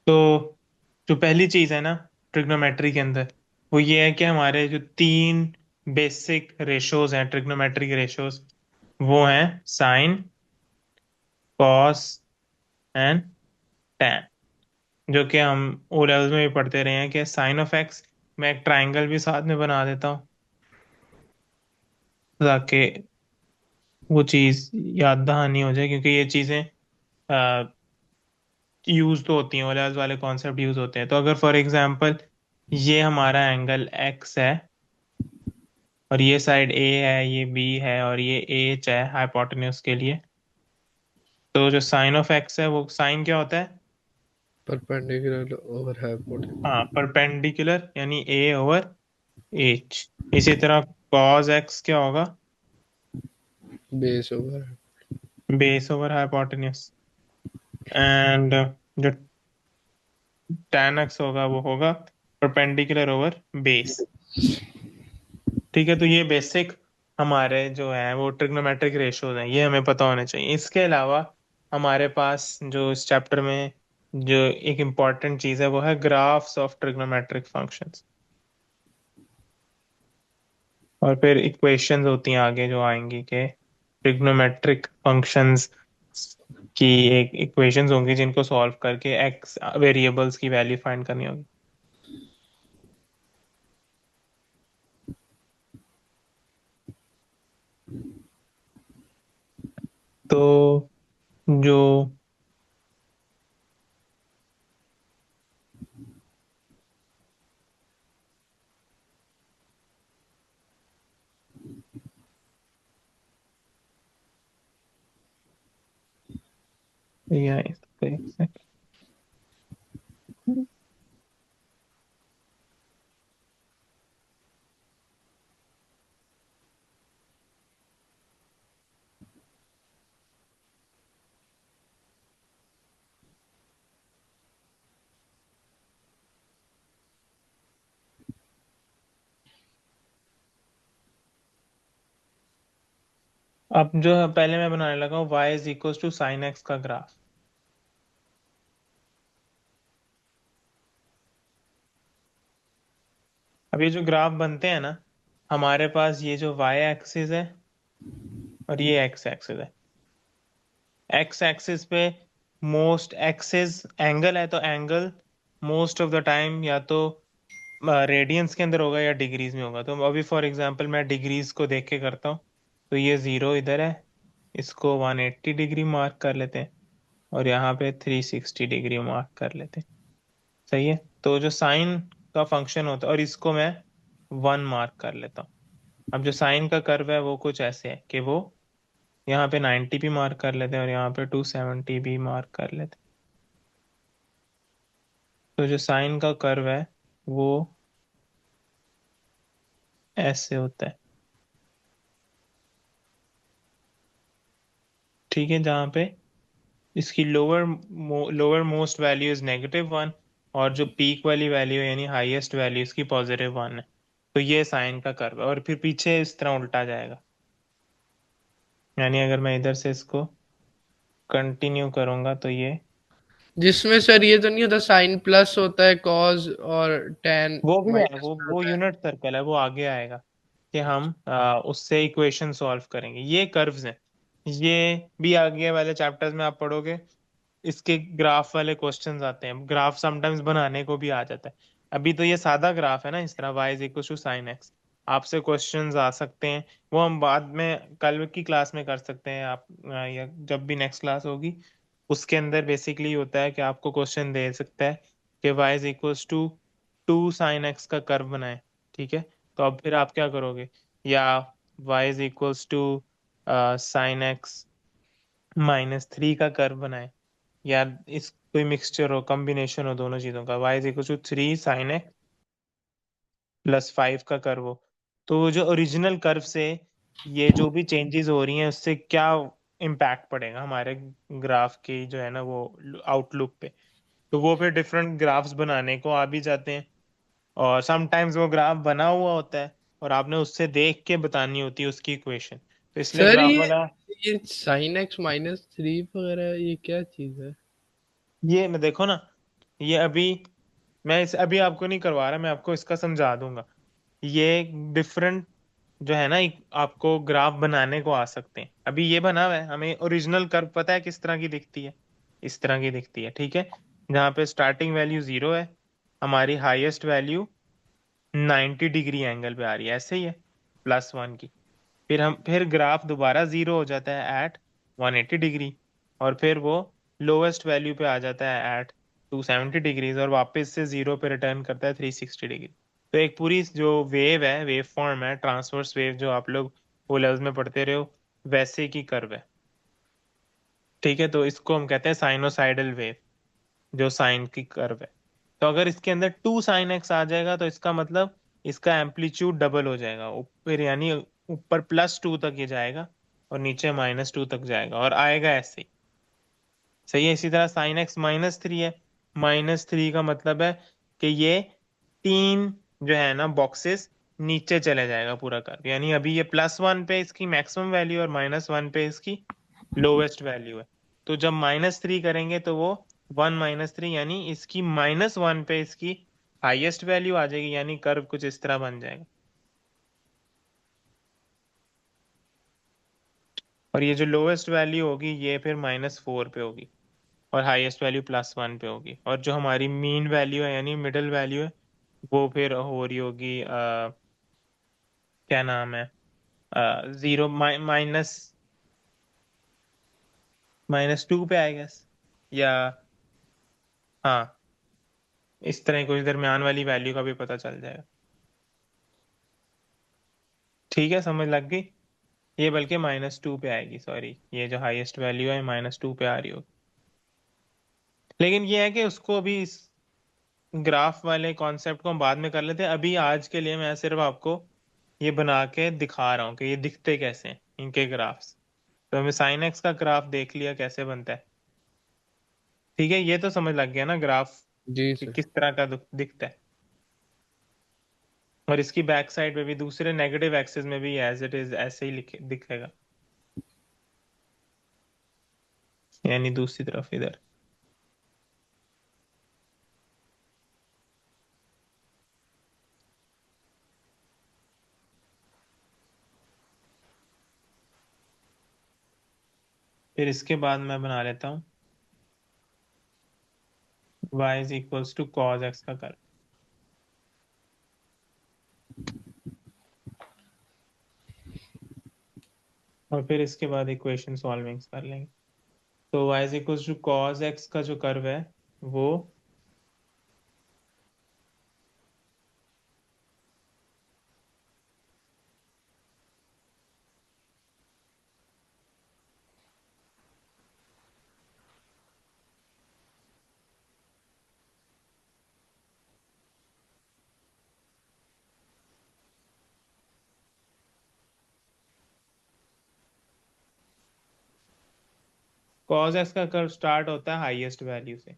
तो जो पहली चीज है ना ट्रिग्नोमेट्री के अंदर, वो ये है कि हमारे जो तीन बेसिक रेशोज हैं ट्रिग्नोमेट्रिक रेशोज, वो हैं साइन, कॉस एंड टैन। जो कि हम ओ लेवल्स में भी पढ़ते रहे हैं कि साइन ऑफ एक्स, मैं एक ट्राइंगल भी साथ में बना देता हूँ ताकि वो चीज याद दहानी हो जाए, क्योंकि ये चीजें यूज तो होती हैं, ओ लेवल्स वाले कॉन्सेप्ट यूज होते हैं। तो अगर फॉर एग्जांपल ये हमारा एंगल एक्स है और ये साइड ए है, ये बी है और ये एच है हाइपोटेन्यूज के लिए, तो जो साइन ऑफ एक्स है वो साइन क्या होता है? Perpendicular over hypotenuse. हाँ, परपेंडिकुलर यानी ए ओवर एच। इसी तरह कॉस एक्स क्या होगा? Base over. Base over hypotenuse. And जो tan एक्स होगा वो होगा परपेंडिकुलर ओवर बेस। ठीक है, तो ये बेसिक हमारे जो है वो ट्रिग्नोमेट्रिक रेशोज हैं, ये हमें पता होने चाहिए। इसके अलावा हमारे पास जो इस चैप्टर में जो एक इम्पॉर्टेंट चीज़ है वो है ग्राफ्स ऑफ ट्रिग्नोमेट्रिक फंक्शंस। और फिर इक्वेशंस होती हैं आगे जो आएंगी कि ट्रिग्नोमेट्रिक फंक्शंस की एक इक्वेशंस होंगी जिनको सॉल्व करके एक्स वेरिएबल्स की वैल्यू फाइंड करनी होगी। तो जो या अब जो पहले मैं बनाने लगा हूँ y is equal to sine x का ग्राफ। अब ये जो ग्राफ बनते हैं ना, हमारे पास ये जो y एक्सिस है और ये x एक्सिस है। x एक्सिस पे मोस्ट एक्सिस एंगल है, तो angle most of the time या तो रेडियंस के अंदर होगा या डिग्रीज में होगा। तो अभी फॉर एग्जांपल मैं डिग्रीज को देख के करता हूँ। तो ये जीरो इधर है, इसको 180 डिग्री मार्क कर लेते हैं और यहाँ पे 360 डिग्री मार्क कर लेते हैं। सही है, तो जो साइन का फंक्शन होता है, और इसको मैं 1 मार्क कर लेता हूँ। अब जो साइन का कर्व है वो कुछ ऐसे है कि वो यहाँ पे 90 भी मार्क कर लेते हैं और यहाँ पे 270 भी मार्क कर लेते हैं। तो जो साइन का कर्व है वो ऐसे होता है। ठीक है, जहाँ पे इसकी लोअर मोस्ट वैल्यू इज -1 और जो पीक वाली वैल्यू यानी हाईएस्ट वैल्यू इसकी +1 है। तो ये साइन का कर्व है, और फिर पीछे इस तरह उल्टा जाएगा। यानी अगर मैं इधर से इसको कंटिन्यू करूंगा तो ये जिसमें सर ये तो नहीं होता साइन प्लस होता है कॉस और टेन वो भी है, माइनस में वो होता है। यूनिट सर्कल है, वो आगे आएगा कि हम उससे इक्वेशन सॉल्व करेंगे। ये कर्व्स हैं, ये भी आगे वाले चैप्टर्स में आप पढ़ोगे। इसके ग्राफ वाले क्वेश्चंस आते हैं, ग्राफ समटाइम्स बनाने को भी आ जाता है। अभी तो ये सादा ग्राफ है ना, इस तरह y is equal to sine x. आपसे क्वेश्चंस आ सकते हैं, वो हम बाद में कल की क्लास में कर सकते हैं। आप या जब भी नेक्स्ट क्लास होगी उसके अंदर बेसिकली होता है कि आपको क्वेश्चन दे सकता है कि y is equal to 2 sine x का कर्व बनाए। ठीक है, तो अब फिर आप क्या करोगे? या y is equal to sine x -3 का कर्व बनाए, या इस कोई मिक्सचर हो, कॉम्बिनेशन हो दोनों चीजों का, y is equal to 3 sin x +5 का कर्व हो। तो जो ओरिजिनल कर्व से ये जो भी चेंजेस हो रही हैं उससे क्या इम्पैक्ट पड़ेगा हमारे ग्राफ की जो है ना वो आउटलुक पे। तो वो फिर डिफरेंट ग्राफ्स बनाने को आ भी जाते हैं, और समटाइम्स वो ग्राफ बना हुआ होता है और आपने उससे देख के बतानी होती है उसकी इक्वेशन। तो इसलिए सर ग्राफ वाला, ये साइन एक्स -3 वगैरह ये क्या चीज है? ये मैं देखो ना, ये अभी मैं इस अभी आपको नहीं करवा रहा, मैं आपको इसका समझा दूंगा। ये डिफरेंट जो है ना, आपको ग्राफ बनाने को आ सकते हैं। अभी ये बना हुआ है, हमें ओरिजिनल कर्व पता है किस तरह की दिखती है, इस तरह की दिखती है, ठीक है। जहाँ पे स्टार्टिंग वैल्यू 0 है, हमारी हाईएस्ट वैल्यू 90 डिग्री एंगल पे आ रही है, ऐसे ही है, +1 की। फिर ग्राफ दोबारा 0 हो जाता है एट 180 डिग्री, और फिर वो लोवेस्ट वैल्यू पे आ जाता है एट 270 डिग्रीज, और वापस से 0 पे रिटर्न करता है 360 डिग्री। तो एक पूरी जो वेव है, वेव फॉर्म है, ट्रांसवर्स वेव, जो आप लोग ओ लेवल्स में पढ़ते रहे हो, वैसे की कर्व है, ठीक है। तो इसको हम कहते हैं साइनोसाइडल वेव, जो साइन की कर्व है। तो अगर इसके अंदर 2 sin x आ जाएगा, तो इसका मतलब इसका एम्पलीट्यूड डबल हो जाएगा ऊपर, यानी ऊपर +2 तक ये जाएगा, और नीचे -2 तक जाएगा, और आएगा ऐसे ही। सही है। इसी तरह sin x -3 है। -3 का मतलब है कि ये 3 जो है ना बॉक्सेस नीचे चले जाएगा पूरा कर्व, यानी अभी ये +1 पे इसकी मैक्सिमम वैल्यू और -1 पे इसकी लोवेस्ट वैल्यू है। तो जब -3 करेंगे तो वो 1 - 3, यानी इसकी -1 पे इसकी हाईएस्ट वैल्यू आ जाएगी, यानी कर्व कुछ इस तरह बन जाएगा। और ये जो लोवेस्ट वैल्यू होगी ये फिर -4 पे होगी, और हाईएस्ट वैल्यू +1 पे होगी, और जो हमारी मीन वैल्यू है यानी मिडिल वैल्यू है, वो फिर हो रही होगी क्या नाम है, 0 -2 पे आई गेस, या हाँ, इस तरह कुछ दरमियान वाली वैल्यू का भी पता चल जाएगा। ठीक है, समझ लग गई। ये बल्कि -2 पे आएगी, सॉरी, ये जो हाईएस्ट वैल्यू है -2 पे आ रही होगी। लेकिन ये है कि उसको अभी इस ग्राफ वाले कॉन्सेप्ट को हम बाद में कर लेते हैं। अभी आज के लिए मैं सिर्फ आपको ये बना के दिखा रहा हूँ कि ये दिखते कैसे हैं इनके ग्राफ्स। तो हमें साइन एक्स का ग्राफ देख लिया कैसे बनता है, ठीक है। ये तो समझ लग गया ना ग्राफ जी कि सर। किस तरह का दिखता है। और इसकी बैक साइड पे भी दूसरे नेगेटिव एक्सिस में भी एज इट इज ऐसे ही दिखेगा, यानी दूसरी तरफ इधर। फिर इसके बाद मैं बना लेता हूँ y = cos x का कर्व, और फिर इसके बाद इक्वेशन सॉल्विंग कर लेंगे। तो y = cos x का जो कर्व है वो cos x का कर्व स्टार्ट होता है हाईएस्ट वैल्यू से,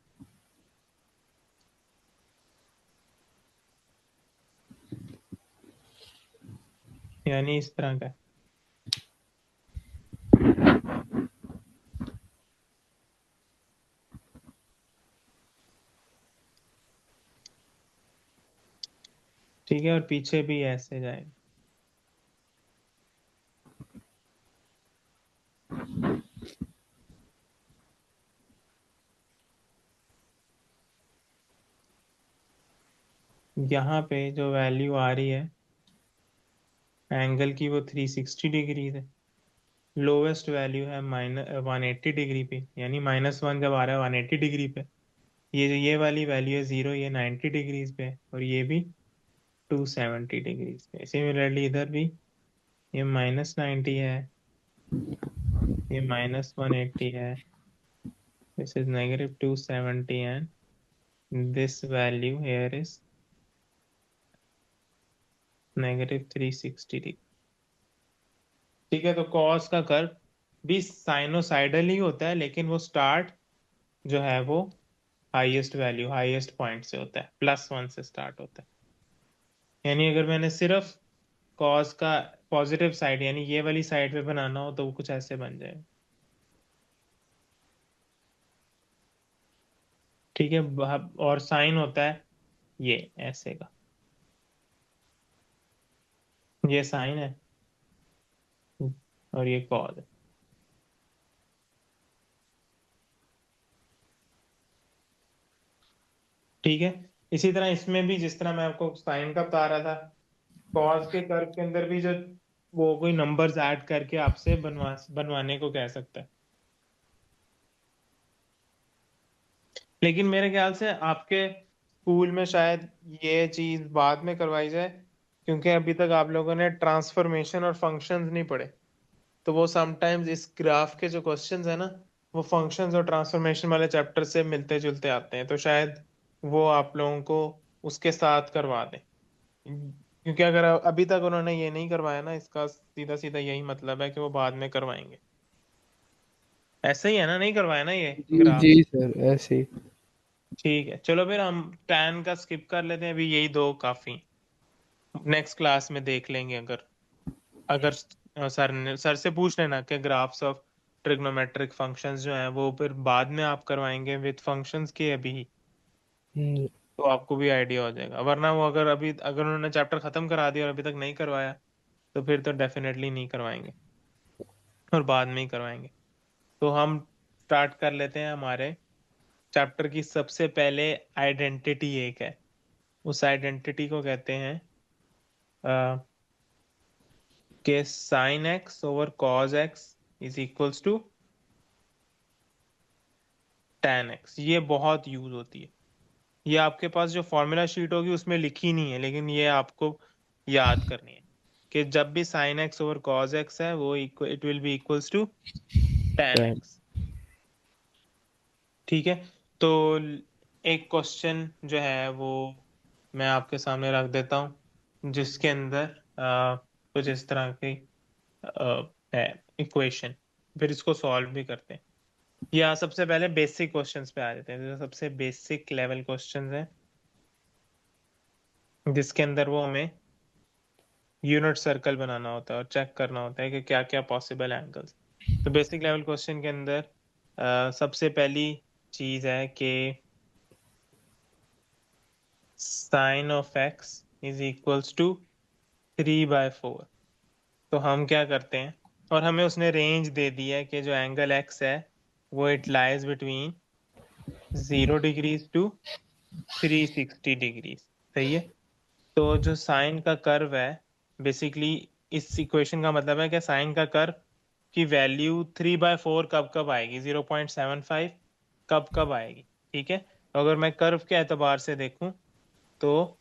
यानी इस तरह का है। ठीक है, और पीछे भी ऐसे जाएगा। यहाँ पे जो वैल्यू आ रही है एंगल की, वो 360 डिग्री है। लोवेस्ट वैल्यू है -180 डिग्री पे, यानी -1 जब आ रहा है 180 डिग्री पे। ये जो ये वाली वैल्यू है 0, ये 90 डिग्रीज पे, और ये भी 270 डिग्रीज पे। सिमिलरली इधर भी ये -90 है, ये -180 है, this is -270, and this value here is -360 degree. ठीक है, तो कॉस का कर्व भी साइनोसाइडल ही होता है, लेकिन वो स्टार्ट जो है वो हाईएस्ट वैल्यू, हाईएस्ट पॉइंट से होता है, +1 से स्टार्ट होता है। यानी अगर मैंने सिर्फ कॉस का पॉजिटिव साइड, यानी ये वाली साइड पे बनाना हो, तो वो कुछ ऐसे बन जाएगा। ठीक है। और साइन होता है ये ऐसे का, ये साइन है और ये कॉज है। ठीक है। इसी तरह इसमें भी जिस तरह मैं आपको साइन का बता रहा था, कॉज के कर्व के अंदर भी जो वो कोई नंबर्स ऐड करके आपसे बनवाने को कह सकता है। लेकिन मेरे ख्याल से आपके स्कूल में शायद ये चीज बाद में करवाई जाए, क्योंकि अभी तक आप लोगों ने ट्रांसफॉर्मेशन और फंक्शंस नहीं पढ़े। तो वो समटाइम्स इस ग्राफ के जो क्वेश्चंस है ना, वो फंक्शंस और ट्रांसफॉर्मेशन वाले चैप्टर से मिलते जुलते आते हैं, तो शायद वो आप लोगों को उसके साथ करवा दें। क्योंकि अगर अभी तक उन्होंने ये नहीं करवाया ना, इसका सीधा सीधा यही मतलब है कि वो बाद में करवाएंगे। ऐसा ही है ना, नहीं करवाया ना ये जी ग्राफ? जी सर, ऐसे ही। ठीक है, चलो फिर हम टैन का स्किप कर लेते हैं, अभी यही दो काफी। नेक्स्ट क्लास में देख लेंगे। अगर अगर सर से पूछ लेना कि ग्राफ्स ऑफ ट्रिग्नोमेट्रिक फंक्शंस जो हैं वो फिर बाद में आप करवाएंगे विद फंक्शंस के अभी, हम्म, तो आपको भी आइडिया हो जाएगा। वरना वो अगर उन्होंने चैप्टर खत्म करा दिया और अभी तक नहीं करवाया, तो फिर तो डेफिनेटली नहीं करवाएंगे और बाद में ही करवाएंगे। तो हम स्टार्ट कर लेते हैं हमारे चैप्टर की। सबसे पहले आइडेंटिटी एक है, उस आइडेंटिटी को कहते हैं कि sine x over cos x is equals to tan x. ये बहुत यूज होती है। ये आपके पास जो फॉर्मूला शीट होगी उसमें लिखी नहीं है, लेकिन ये आपको याद करनी है कि जब भी sine x over cos x है वो it will be equals to tan time. X. ठीक है। तो एक क्वेश्चन जो है वो मैं आपके सामने रख देता हूँ, जिसके अंदर कुछ इस तरह की है इक्वेशन। फिर इसको सॉल्व भी करते हैं। या सबसे पहले बेसिक क्वेश्चंस पे आ जाते हैं, जो सबसे बेसिक लेवल क्वेश्चंस हैं, जिसके अंदर वो हमें यूनिट सर्कल बनाना होता है और चेक करना होता है कि क्या क्या पॉसिबल एंगल्स। तो बेसिक लेवल क्वेश्चन के अंदर सबसे पहली चीज है कि sine of x is equals to 3/4। तो हम क्या करते हैं, और हमें उसने रेंज दे दी है कि जो एंगल एक्स है वो it lies between 0 degrees to 360 degrees. सही है। तो जो साइन का कर्व है, बेसिकली इस इक्वेशन का मतलब है कि साइन का कर्व की वैल्यू 3/4 कब कब आएगी, 0.75 कब कब आएगी। ठीक है। तो अगर मैं कर्व के एतबार से देखूं, तो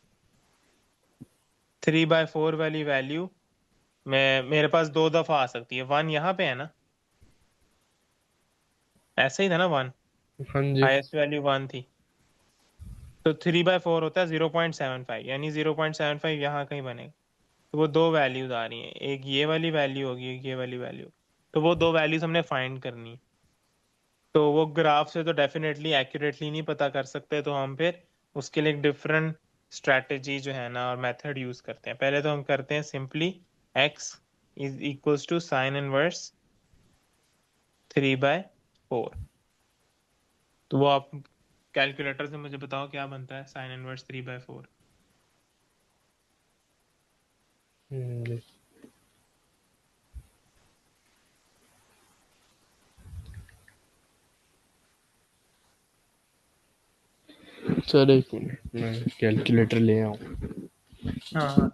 3/4 वाली वैल्यू मैं मेरे पास दो दफा आ सकती है। वन यहाँ पे है ना, ऐसा ही था ना वन, हाँ जी। हाईएस्ट वैल्यू वन थी। तो 3/4 होता है 0.75, यानी 0.75 यहाँ कहीं बनेगा। तो वो दो वैल्यूज आ रही हैं, एक ये वाली वैल्यू होगी, एक ये वाली वैल्यू। तो वो दो वैल्यूज हमने फाइंड करनी है। तो वो ग्राफ से तो डेफिनेटली एक्यूरेटली नहीं पता कर सकते, तो हम फिर उसके लिए एक डिफरेंट स्ट्रैटेजी जो है ना और मेथड यूज करते हैं। पहले तो हम करते हैं simply x is equals to sine inverse 3/4। तो वो आप कैलकुलेटर से मुझे बताओ क्या बनता है साइन इनवर्स 3/4। जी। सर एक मिनट, मैं कैलकुलेटर ले आऊँ। हाँ हाँ।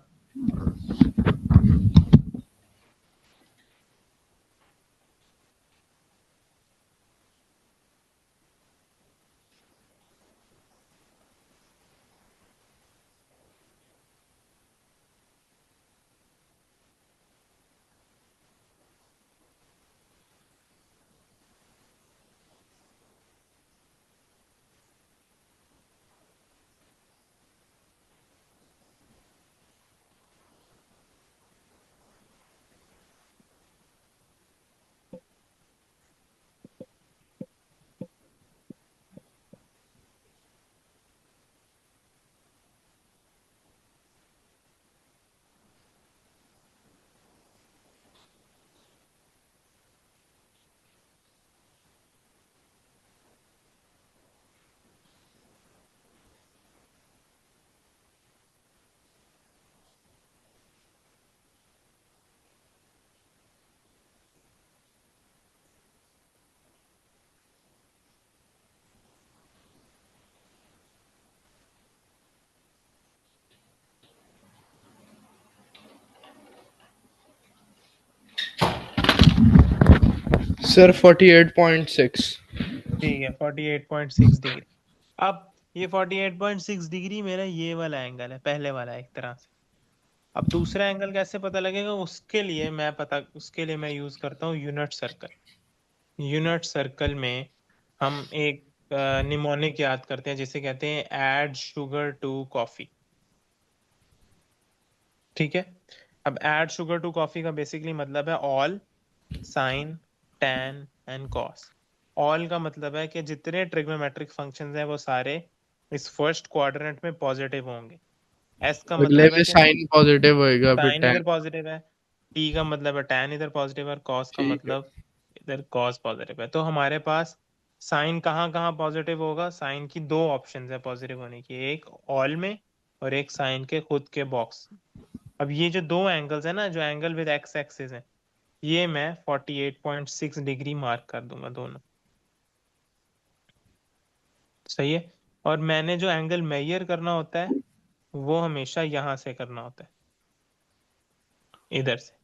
सर 48.6। ठीक है, 48.6 डिग्री। अब ये 48.6 डिग्री मेरा ये वाला एंगल है, पहले वाला एक तरह से। अब दूसरा एंगल कैसे पता लगेगा, उसके लिए मैं यूज करता हूँ यूनिट सर्कल। यूनिट सर्कल में हम एक निमोनिक याद करते हैं, जिसे कहते हैं ऐड शुगर टू कॉफी। ठीक है। अब ऐड शुगर टू कॉफी का बेसिकली मतलब है all sine tan and cos. All का मतलब है कि जितने ट्रिग्नोमेट्रिक फंक्शंस हैं वो सारे इस फर्स्ट क्वाड्रेंट में पॉजिटिव होंगे। एस का अगले मतलब है में कि साइन पॉजिटिव होएगा फिर साइन tan। इधर पॉजिटिव है, टी का मतलब है tan इधर पॉजिटिव है, और कॉस का ठीक है। मतलब इधर कॉस पॉजिटिव है। तो हमारे पास साइन कहाँ कहाँ पॉजिटिव होगा, साइन की दो ऑप्शन है पॉजिटिव होने की, एक ऑल में और एक साइन के खुद के बॉक्स। अब ये जो दो एंगल्स है ना, जो एंगल विद एक्स एक्सिस है, ये मैं 48.6 डिग्री मार्क कर दूंगा दोनों। सही है। और मैंने जो एंगल मेजर करना होता है वो हमेशा यहां से करना होता है, इधर से।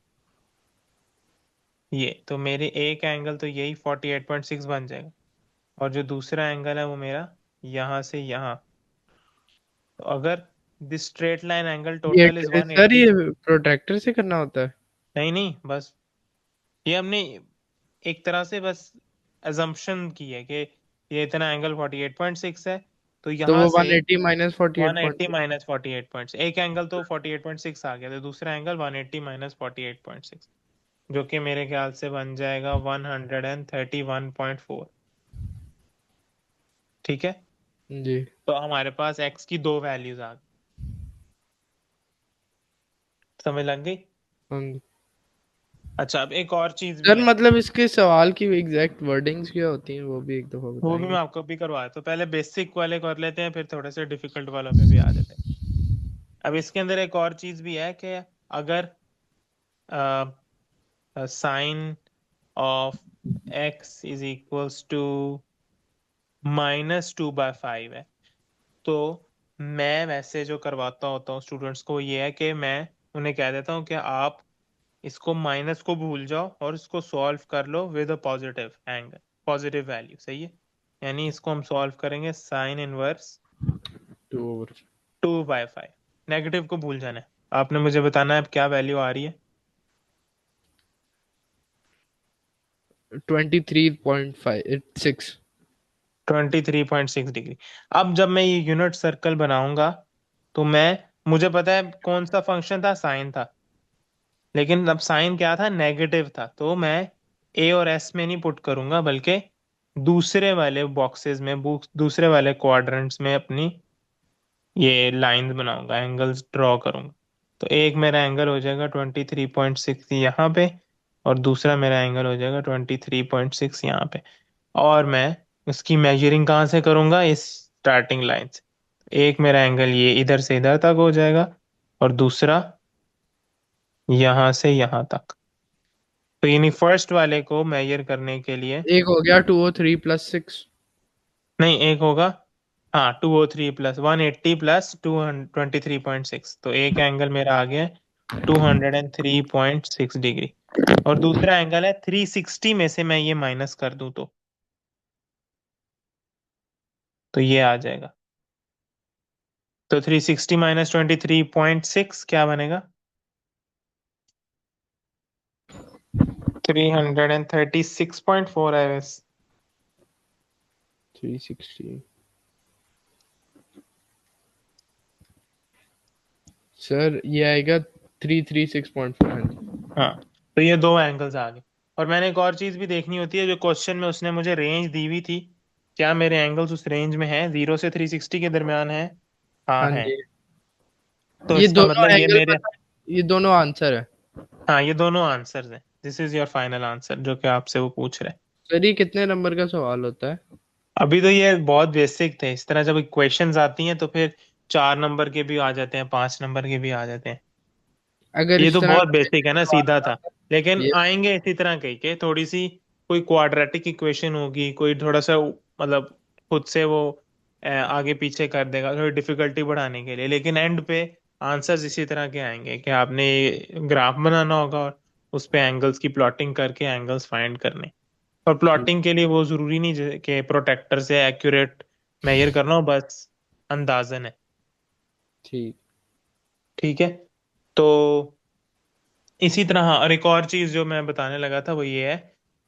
ये तो मेरे एक एंगल तो यही 48.6 बन जाएगा, और जो दूसरा एंगल है वो मेरा यहाँ से यहाँ। तो अगर दिस स्ट्रेट लाइन एंगल ये टोटल इज सर 180। ये प्रोट्रैक्टर से करना होता है? नहीं नहीं, बस ये हमने एक तरह से बस अजम्पशन की है कि ये इतना एंगल 48.6 है, तो तो यहाँ वो से 180 माइनस 180 48.6। माइनस 48.6, एक एंगल तो 48.6 आ गया, तो दूसरा एंगल 180 माइनस 48.6, जो कि मेरे ख्याल से बन जाएगा 131.4। ठीक है। जी। तो हमारे पास एक्स की दो वैल्यूज आ गई। समझ लग गई। हाँ। अच्छा, अब एक और चीज भी सर है, मतलब इसके सवाल की एग्जैक्ट वर्डिंग्स क्या होती हैं वो भी एक दफा वो भी बताएंगे? मैं आपको भी करवाया। तो पहले बेसिक वाले कर लेते हैं, फिर थोड़े से डिफिकल्ट वालों पे भी आ जाते हैं। अब इसके अंदर एक और चीज भी है कि अगर sine of x is equals to -2/5 है, तो मैं वैसे जो करवाता होता हूँ स्टूडेंट्स को, ये है कि मैं उन्हें कह देता हूँ कि आप इसको माइनस को भूल जाओ और इसको सॉल्व कर लो with a positive angle, positive value. सही है। यानी इसको हम सॉल्व करेंगे साइन इनवर्स 2/5। 2/5। नेगेटिव को भूल जाना है, आपने मुझे बताना है अब क्या वैल्यू आ रही है। 23.56। 23.6 डिग्री। अब जब मैं ये यूनिट सर्कल बनाऊंगा तो मुझे पता है कौन सा फंक्शन था, साइन था। लेकिन अब साइन क्या था, नेगेटिव था, तो मैं ए और एस में नहीं पुट करूंगा, बल्कि दूसरे वाले बॉक्सेस में, दूसरे वाले क्वाड्रेंट्स में अपनी ये लाइंस बनाऊंगा, एंगल्स ड्रॉ करूंगा। तो एक मेरा एंगल हो जाएगा 23.6 यहाँ पे, और दूसरा मेरा एंगल हो जाएगा 23.6 यहाँ पे। और मैं उसकी मेजरिंग कहाँ से करूंगा, इस स्टार्टिंग लाइन से। एक मेरा एंगल ये इधर से इधर तक हो जाएगा, और दूसरा यहाँ से यहाँ तक। तो यानी फर्स्ट वाले को मेजर करने के लिए, एक हो गया 203+6। नहीं एक होगा, हाँ 203 + 180 + 223.6, तो एक एंगल मेरा आ गया 203.6 डिग्री। और दूसरा एंगल है 360 में से मैं ये माइनस कर दूं तो ये आ जाएगा। तो 360 माइनस 23.6 क्या बनेगा, 336.4 है बस। 360। सर ये आएगा 336.4। हाँ, तो ये दो एंगल्स आ गए। और मैंने एक और चीज भी देखनी होती है, जो क्वेश्चन में उसने मुझे रेंज दी हुई थी, क्या मेरे एंगल्स उस रेंज में हैं, 0 से 360 के दरमियान है। हाँ हाँ है। जी। तो ये इसका दोनों मतलब ये एंगल मेरे, पता है, ये दोनों आंसर है। हाँ ये दोनों आंसर्स हैं। This is your final answer, जो कि आपसे वो पूछ रहे हैं। सर ये कितने नंबर का सवाल होता है? अभी तो ये बहुत बेसिक थे, इस तरह जब क्वेश्चंस आती हैं तो फिर 4 नंबर के भी आ जाते हैं, 5 नंबर के भी आ जाते हैं। अगर ये इस तो तरह बहुत का बेसिक है ना, सवाल सीधा था। आता है, लेकिन ये आएंगे इसी तरह कही के थोड़ी सी, कोई क्वाड्रेटिक इक्वेशन होगी, कोई थोड़ा सा मतलब खुद से वो आगे पीछे कर देगा थोड़ी डिफिकल्टी बढ़ाने के लिए, लेकिन एंड पे आंसर्स इसी तरह के आएंगे कि आपने ग्राफ बनाना होगा और उस पे एंगल्स की प्लॉटिंग करके एंगल्स फाइंड करने। और ठीक। प्लॉटिंग के लिए वो जरूरी नहीं कि प्रोटेक्टर से एक्यूरेट मेजर करना हो, बस अंदाजन है। ठीक। ठीक है। तो इसी तरह हाँ, और एक और चीज जो मैं बताने लगा था वो ये है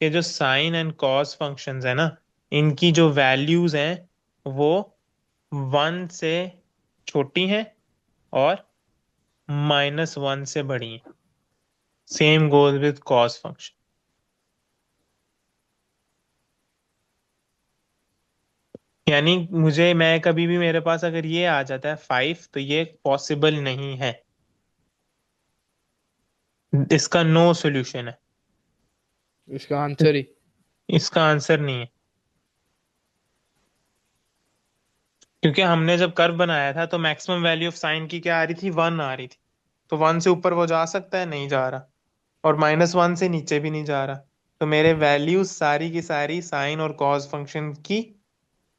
कि जो साइन एंड कॉस फंक्शंस है ना, इनकी जो वैल्यूज हैं वो 1 से छोटी हैं और -1 से बड़ी हैं। Same goes with cos function. यानी मुझे, मैं कभी भी, मेरे पास अगर ये आ जाता है 5 तो ये पॉसिबल नहीं है, इसका नो सॉल्यूशन है। इसका आंसर ही। इसका आंसर नहीं है, क्योंकि हमने जब कर्व बनाया था तो मैक्सिमम वैल्यू ऑफ साइन की क्या आ रही थी, 1 आ रही थी। तो 1 से ऊपर वो जा सकता है, नहीं जा रहा। और -1 से नीचे भी नहीं जा रहा। तो मेरे वैल्यूज सारी की सारी साइन और कॉस फंक्शन की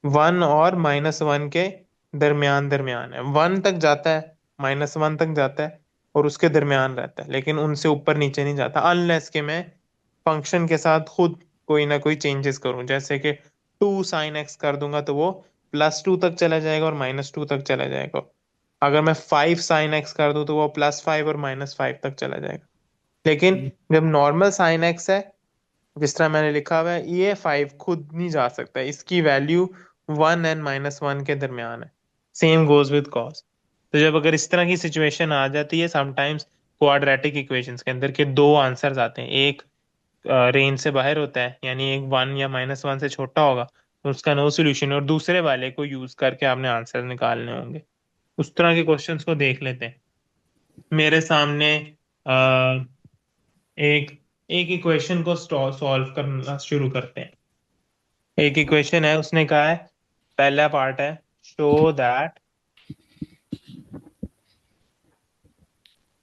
1 और -1 के दरमियान दरमियान है। 1 तक जाता है, -1 तक जाता है, और उसके दरमियान रहता है, लेकिन उनसे ऊपर नीचे नहीं जाता, अनलेस के मैं फंक्शन के साथ खुद कोई ना कोई चेंजेस करूं। जैसे कि 2 sin x कर दूंगा तो वो +2 तक चला जाएगा और -2 तक चला जाएगा। अगर मैं 5 sin x कर दूं तो वो +5 और -5 तक चला जाएगा। लेकिन जब नॉर्मल sin x है, जिस तरह मैंने लिखा हुआ है, ये 5 खुद नहीं जा सकता, इसकी वैल्यू 1 और -1 के दरमियान है। Same goes with cos. तो जब अगर इस तरह की सिचुएशन आ जाती है समटाइम्स क्वाड्रेटिक इक्वेशंस के अंदर, के दो आंसर्स आते हैं, एक रेंज से बाहर होता है, यानी एक 1 या -1 से छोटा होगा तो उसका नो सोल्यूशन है, और दूसरे वाले को यूज करके आपने आंसर निकालने होंगे। उस तरह के क्वेश्चंस को देख लेते हैं। मेरे सामने एक एक इक्वेशन को सॉल्व करना शुरू करते हैं। एक इक्वेशन है, उसने कहा है, पहला पार्ट है, show that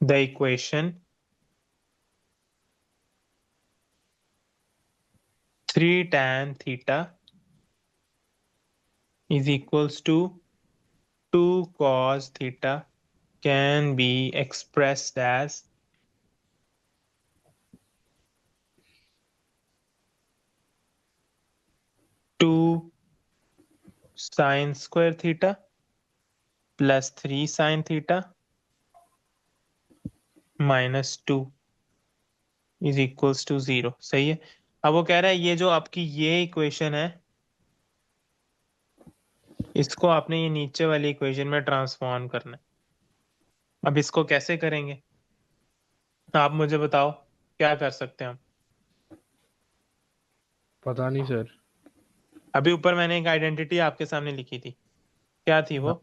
the equation 3 tan θ is equals to 2 cos θ can be expressed as 2 sin² θ +3 sin θ -2 is equals to 0। सही है। अब वो कह रहा है ये जो आपकी ये इक्वेशन है, इसको आपने ये नीचे वाली इक्वेशन में ट्रांसफॉर्म करना है। अब इसको कैसे करेंगे, आप मुझे बताओ, क्या कर सकते हैं हम। पता नहीं सर। अभी ऊपर मैंने एक आइडेंटिटी आपके सामने लिखी थी, क्या थी वो।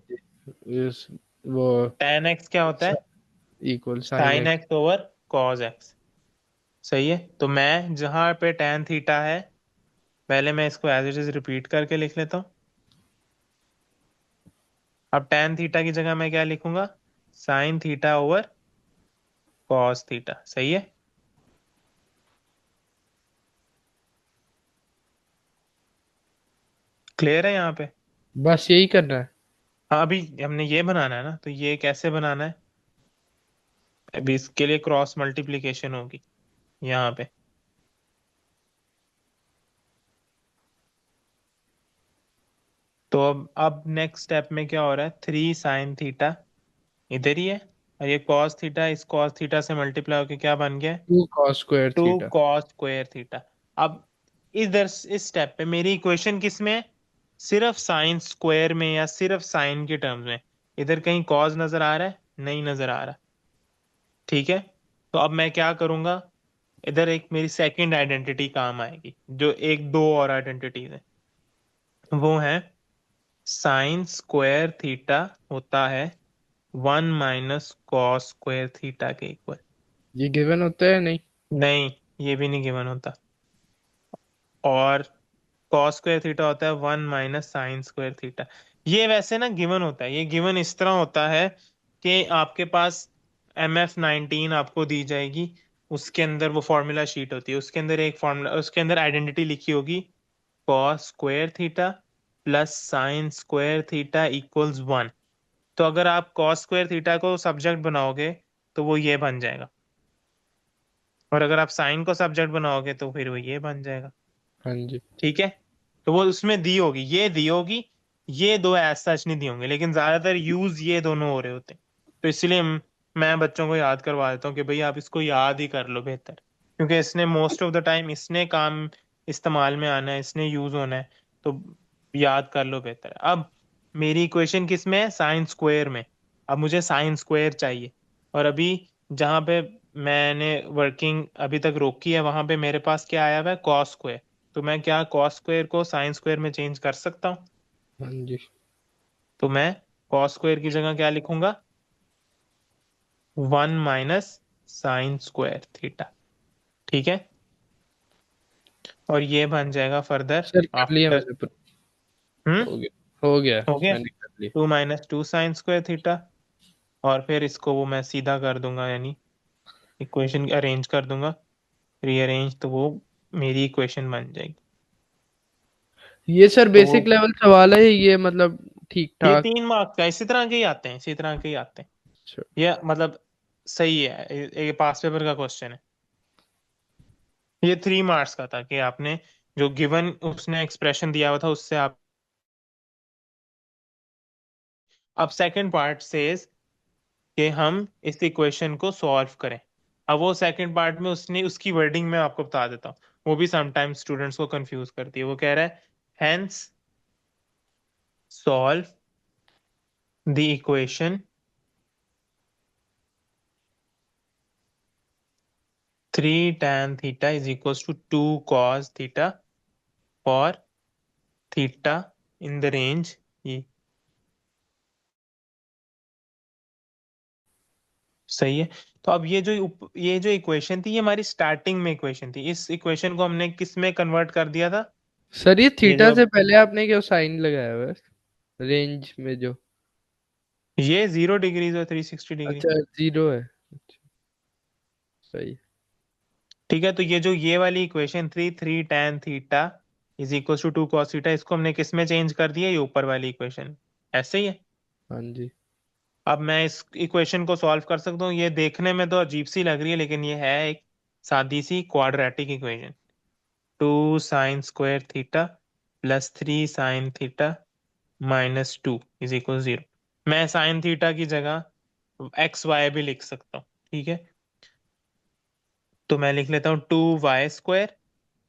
इस वो tan x क्या होता है, equal sine sin x. x over cos x। सही है। तो मैं जहां पे tan θ है, पहले मैं इसको एज इट इज रिपीट करके लिख लेता हूँ। अब tan θ की जगह मैं क्या लिखूंगा, sin θ ओवर cos θ। सही है। क्लियर है यहाँ पे। बस यही करना है। हाँ, अभी हमने ये बनाना है ना, तो ये कैसे बनाना है। अभी इसके लिए क्रॉस मल्टीप्लीकेशन होगी यहाँ पे। तो अब नेक्स्ट स्टेप में क्या हो रहा है, 3 sin θ इधर ही है, और ये cos θ इस cos θ से मल्टीप्लाई होके क्या बन गया, 2 cos² θ। 2 cos²θ। अब इधर इस स्टेप पे मेरी इक्वेशन किस में है, सिर्फ साइन स्क्वायर में या सिर्फ साइन के टर्म्स में। इधर कहीं कॉस नजर आ रहा है, नहीं नजर आ रहा। ठीक है। तो अब मैं क्या करूंगा, इधर एक मेरी सेकंड आइडेंटिटी काम आएगी, जो एक दो और आइडेंटिटीज है, वो है sin²θ होता है 1 - cos² θ के इक्वल। ये गिवन होता है नहीं? नहीं, ये भी नहीं गिवन होता। और cos²θ होता है 1 - sin²θ। ये वैसे ना गिवन होता है, ये गिवन इस तरह होता है कि आपके पास MF19 आपको दी जाएगी, उसके अंदर वो फॉर्मूला शीट होती है, उसके अंदर एक फॉर्मूला, उसके अंदर आइडेंटिटी लिखी होगी, cos² θ +sin² θ इक्वल्स 1। तो अगर आप cos² θ को सब्जेक्ट बनाओगे तो वो ये बन जाएगा, और अगर आप साइन को सब्जेक्ट बनाओगे तो फिर वो ये बन जाएगा। हाँ जी। ठीक है, तो वो उसमें दी होगी, ये दी होगी, ये दो एज सच नहीं दी होंगे, लेकिन ज्यादातर यूज ये दोनों हो रहे होते हैं। तो इसलिए मैं बच्चों को याद करवा देता हूँ कि भाई आप इसको याद ही कर लो बेहतर, क्योंकि इसने मोस्ट ऑफ द टाइम इसने काम इस्तेमाल में आना है, इसने यूज होना है, तो याद कर लो बेहतर है। अब मेरी इक्वेशन किस में है, साइन स्क्वायर में। अब मुझे साइन स्क्वायर चाहिए, और अभी जहाँ पे मैंने वर्किंग अभी तक रोकी है वहां पे मेरे पास क्या आया हुआ है, कॉस स्क्वायर। तो मैं क्या कॉस स्क्वायर को साइन स्क्वायर में चेंज कर सकता हूँ? हाँ जी। तो मैं कॉस स्क्वायर की जगह क्या लिखूंगा, 1 - साइन स्क्वायर थीटा। ठीक है, और ये बन जाएगा फर्दर सर कर लिया आफ्टर। मैंने हम्म, हो गया, हो गया, हो गया। मैंने कर लिया। 2 - 2 साइन स्क्वायर थीटा, और फिर इसको वो मैं सीधा कर दूंगा, यानी इक्वेशन अरेंज कर दूंगा, रीअरेंज, तो वो मेरी इक्वेशन बन जाएगी। ये सर तो वो बेसिक लेवल सवाल है ये, मतलब ठीक ये ठाक? 3 मार्क्स का इसी तरह के ही आते हैं, इसी तरह के ही आते हैं। अच्छा। ये मतलब सही है, ये पास पेपर का क्वेश्चन है। ये 3 मार्क्स का था कि आपने जो गिवन उसने एक्सप्रेशन दिया हुआ था उससे आप। अब सेकंड पार्ट से कि हम इस इक्वेशन को सॉल्व करें। अब वो सेकंड पार्ट में उसने उसकी वर्डिंग में आपको बता देता हूँ, वो भी समटाइम्स स्टूडेंट्स को कंफ्यूज करती है। वो कह रहा है hence solve the equation 3 tan θ = 2 cos θ for theta in the range ये। सही है। तो अब ये जो इक्वेशन थी, ये हमारी स्टार्टिंग में इक्वेशन थी, इस इक्वेशन को हमने किस में कन्वर्ट कर दिया था? सर ये ये थीटा जो से पहले आपने क्यों साइन लगाया हुआ है रेंज में जो? ये 0 डिग्रीज और 360 डिग्री। अच्छा, जीरो है। अच्छा, सही। ठीक है, तो ये जो ये वाली इक्वेशन थी, 3 tan θ = 2 cos θ, इसको हमने किस में चेंज कर दिया, ये ऊपर वाली इक्वेशन। ऐसे ही है। हाँ जी। अब मैं इस इक्वेशन को सॉल्व कर सकता हूँ, ये देखने में तो अजीब सी लग रही है, लेकिन ये है एक सादी सी क्वाड्रेटिक इक्वेशन। 2 sin² θ + 3 sin θ - 2 = 0। मैं साइन थीटा की जगह एक्स वाई भी लिख सकता हूँ। ठीक है, तो मैं लिख लेता हूँ 2y²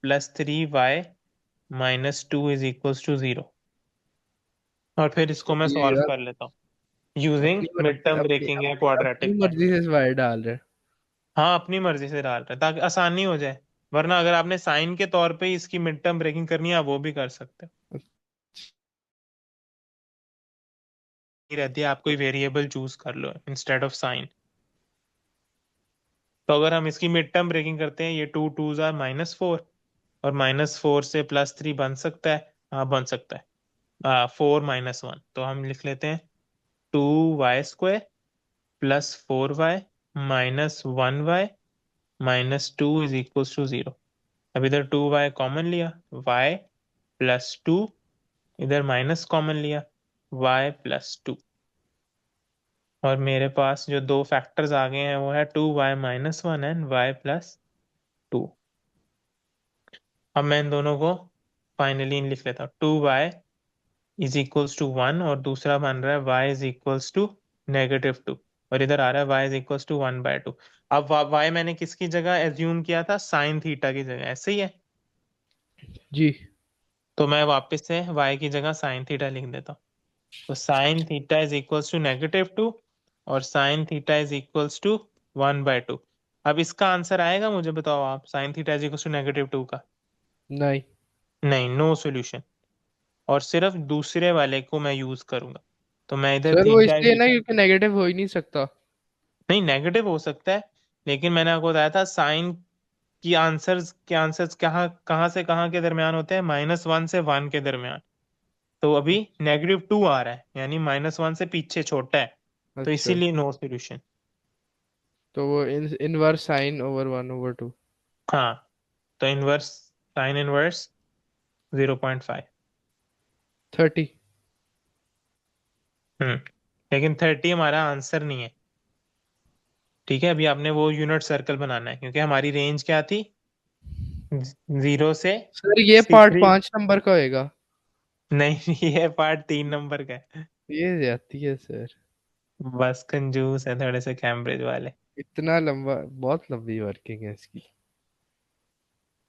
+ 3y - 2 = 0, और फिर इसको मैं ये सॉल्व आप कर लेता हूँ यूजिंग अपनी मिड मर्जी, टर्म अपनी ब्रेकिंग या अपनी अपनी क्वाड्रेटिक फॉर्म। मर्जी से वायर डाल रहे हैं। हाँ, अपनी मर्जी से डाल रहे हैं ताकि आसानी हो जाए, वरना अगर आपने साइन के तौर पे ही इसकी मिड टर्म ब्रेकिंग करनी है, आप वो भी कर सकते हो। ये रहती है, आप कोई वेरिएबल चूज कर लो इंस्टेड ऑफ साइन। तो अगर हम इसकी मिड टर्म ब्रेकिंग करते हैं, ये 2 2 * -4, और -4 से +3 बन सकता है, हाँ बन सकता है। 4 - 1, तो हम लिख लेते हैं 2y² + 4y - 1y - 2 = 0। अब इधर 2y कॉमन लिया, y + 2, इधर माइनस कॉमन लिया, y + 2, और मेरे पास जो दो फैक्टर्स आ गए हैं वो है 2y - 1 एंड y + 2। अब मैं इन दोनों को फाइनली लिख लेता हूँ, 2y = 1, और दूसरा बन रहा है y = -2, और इधर आ रहा है y = 1/2। अब y मैंने किसकी जगह एज्यूम किया था, साइन थीटा की जगह, ऐसे ही है। जी। तो मैं वापस से y की जगह साइन थीटा लिख देता हूँ। तो साइन थीटा = -2, और साइन थीटा = 1/2। अब इसका आंसर आएगा, मुझे बताओ आप, साइन थीटा = -2 का? नहीं नहीं, नो सॉल्यूशन। और सिर्फ दूसरे वाले को मैं यूज करूंगा, तो मैं इधर सर, वो थीटा इसलिए ना क्योंकि नेगेटिव हो ही नहीं सकता। नहीं, नेगेटिव हो सकता है, लेकिन मैंने आपको बताया था साइन की आंसर्स कहाँ कहाँ से कहाँ के दरमियान होते हैं, -1 से 1 के दरमियान। तो अभी -2 आ रहा है, यानी -1 से पीछे छोटा है, तो अच्छा, इसीलिए नो सॉल्यूशन। तो वो इनवर्स साइन ओवर 1/2। हाँ, तो इनवर्स, साइन इनवर्स 0.5। 30। हम्म, लेकिन 30 हमारा आंसर नहीं है। ठीक है, अभी आपने वो यूनिट सर्कल बनाना है, क्योंकि हमारी रेंज क्या थी, जीरो से सर ये पार्ट C3। 5 नंबर का होएगा? नहीं, ये पार्ट 3 नंबर का है। ये जाती है सर। बस कंजूस है थोड़े से कैम्ब्रिज वाले। इतना लंबा, बहुत लंबी वर्किंग है इसकी।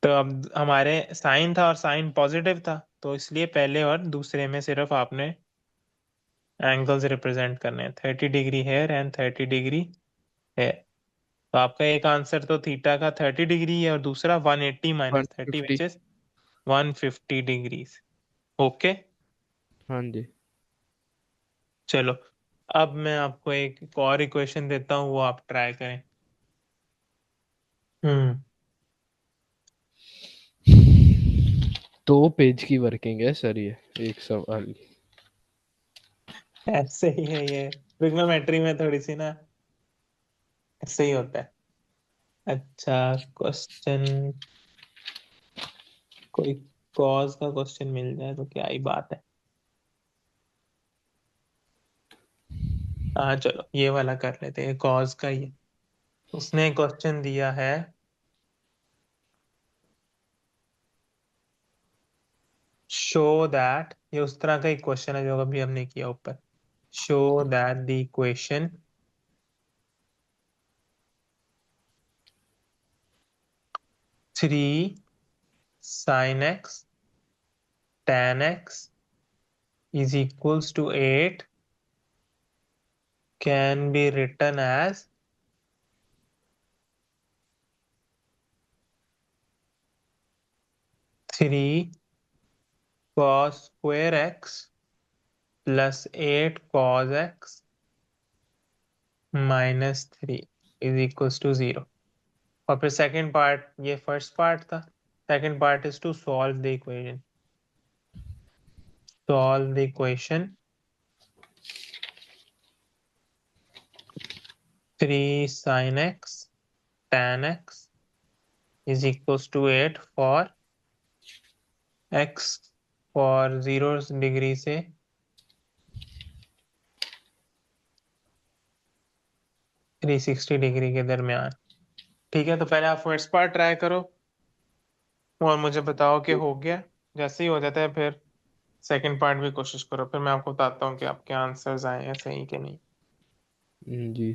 तो अब हमारे साइन था और साइन पॉजिटिव था, तो इसलिए पहले और दूसरे में सिर्फ आपने एंगल्स रिप्रेजेंट करने हैं, 30 degree here and 30 degree here. तो आपका एक आंसर तो थीटा का 30 डिग्री है, और दूसरा 180 one minus 30 fifty which is 150 degrees. Okay. हाँ जी। चलो, अब मैं आपको एक और इक्वेशन देता हूँ, वो आप ट्राई करें। हम्म। 2 पेज की वर्किंग है सर ये, एक सवाल। ऐसे ही है ये, ट्रिग्नोमेट्री में थोड़ी सी ना ऐसे ही होता है। अच्छा, क्वेश्चन कोई कॉज का क्वेश्चन मिल जाए तो क्या ही बात है। हाँ चलो, ये वाला कर लेते हैं, कॉज का ही है। उसने क्वेश्चन दिया है, शो दैट, ये उस तरह का एक क्वेश्चन है जो अभी हमने किया ऊपर। Show that the equation 3 sin x tan x is equals to 8 can be written as 3 cos square x plus 8 cos x minus 3 is equals to 0। और फिर सेकंड पार्ट, ये फर्स्ट पार्ट था, second part is to solve the equation. Solve the equation 3 sin x tan x is equals to 8 for x for 0 degree से 360 degree के दरमियान। ठीक है, तो पहले आप फर्स्ट पार्ट ट्राई करो और मुझे बताओ कि हो गया। जैसे ही हो जाता है फिर सेकंड पार्ट भी कोशिश करो, फिर मैं आपको बताता हूँ कि आपके आंसर्स आए हैं सही कि नहीं। जी।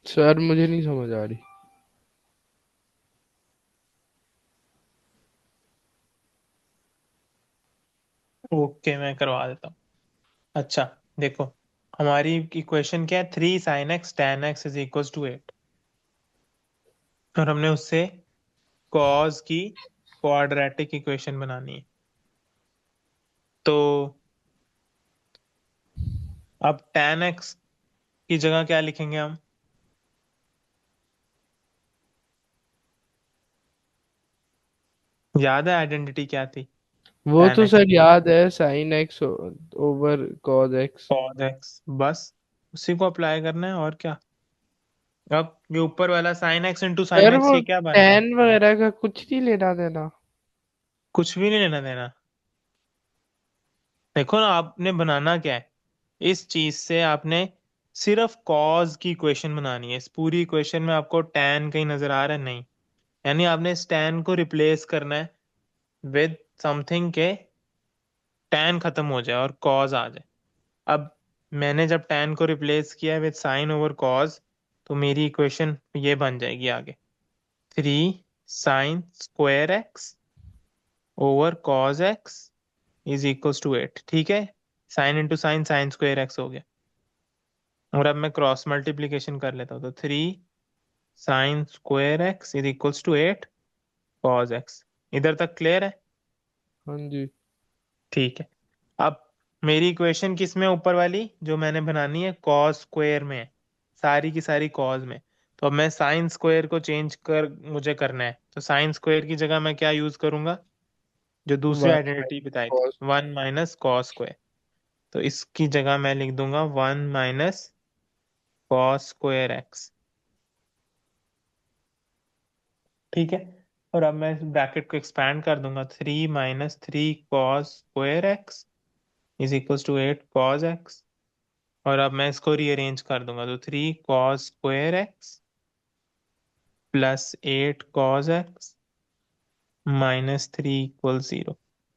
सर मुझे नहीं समझ आ रही। ओके, मैं करवा देता हूँ। अच्छा, देखो, हमारी इक्वेशन क्या है, 3 sin x tan x is equals to 8, और हमने उससे कॉस की क्वाड्रेटिक इक्वेशन बनानी है। तो अब tan x की जगह क्या लिखेंगे हम? याद है आइडेंटिटी क्या थी वो tan तो x सर याद है, sign x over cos x. cos x, बस उसी को अप्लाई करना है और क्या। अब ये ऊपर वाला sine x into sine sir x वो ये क्या बन गया? tan वगैरह का कुछ नहीं लेना देना। कुछ भी नहीं लेना देना। देखो ना, आपने बनाना क्या है, इस चीज से आपने सिर्फ कॉज की इक्वेशन बनानी है। इस पूरी इक्वेशन में आपको tan कहीं नजर आ रहा है? नहीं। यानी आपने इस tan को रिप्लेस करना है विद समथिंग के tan खत्म हो जाए और cos आ जाए। अब मैंने जब tan को रिप्लेस किया विद साइन ओवर cos, तो मेरी इक्वेशन ये बन जाएगी आगे, 3 sin² x over cos x is equals to 8। ठीक है, sine into sine sin² x हो गया। और अब मैं क्रॉस मल्टीप्लीकेशन कर लेता हूँ, तो 3 sin² x is equals to 8 cos x। इधर तक क्लियर है? हाँ जी। ठीक है। अब मेरी इक्वेशन किस में, ऊपर वाली जो मैंने बनानी है कॉस स्क्वायर में है, सारी की सारी कॉस में। तो अब मैं साइन स्क्वायर को चेंज कर मुझे करना है, तो साइन स्क्वायर की जगह मैं क्या यूज करूंगा, जो दूसरी वन आइडेंटिटी बताई थी, cos। 1 - cos²। तो इसकी जगह मैं लिख दूंगा 1 - cos²x। ठीक है। और अब मैं इस ब्रैकेट को एक्सपैंड कर दूंगा, 3 - 3 cos² x is equals to 8 cos x। और अब मैं इसको रीअरेंज कर दूंगा, तो 3 cos² x +8 cos x -3 = 0।